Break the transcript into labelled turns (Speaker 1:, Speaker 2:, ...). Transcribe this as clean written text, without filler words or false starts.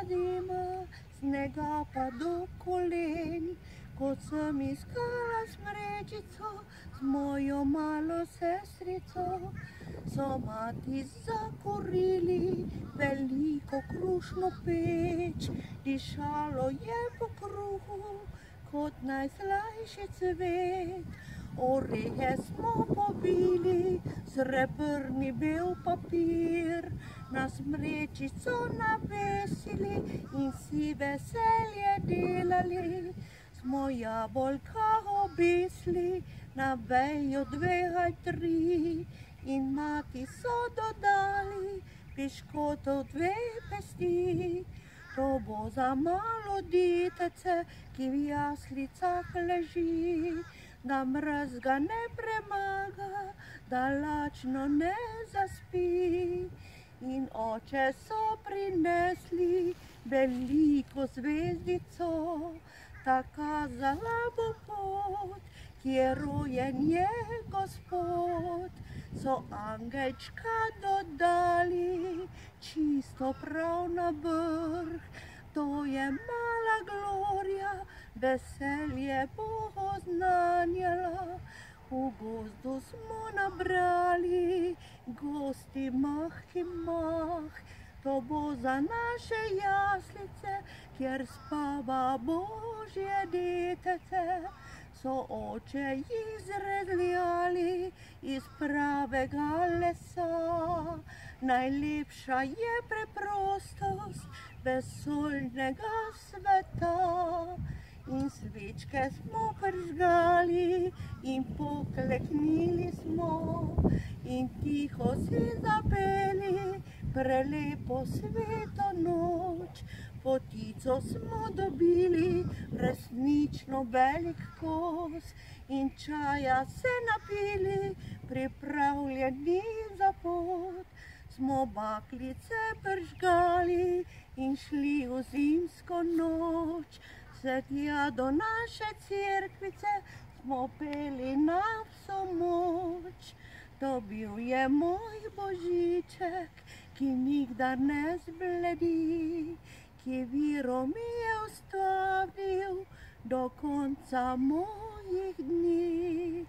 Speaker 1: zima, snega pa do kolen. Ko sem iskala smrečico z mojo malo sestrico, so mati zakurili veliko krušno peč. Dišalo je po kruhu kot najslajši cvet. Orehe smo pobili, srebrni bel papir, na smrečico navesili in si veselje delali. Smo jabolka obesili na vejo 2 ali 3 in mati so dodali piškotov 2 pesti. To bo za malo detece, ki v jaslicah leži, da mraz ga ne premaga, da lačno ne zaspi. In oče so prinesli veliko zvezdico, ta kazala bo pot, kjer rojen je Gospod. So angelčka dodali čisto prav na vrh, to je mala Glorija, veselje bo oznanjala. V gozdu smo nabrali gosti mah in mah, to bo za naše jaslice, kjer spava Božje detece. So oče izrezljali iz pravega lesa, najlepša je preprostost vesoljnega sveta. In svečke smo prižgali in pokleknili smo in tiho si zapeli prelepo sveto noč. Potico smo dobili, resnično velik kos, in čaja se napili, pripravljeni za pot. Smo baklice prižgali in šli v zimsko noč, se tja do naše cerkvice smo peli na vso moč. To bil je moj Božiček, ki nikdar ne zbledi, ki viro mi je ustavil do konca mojih dni.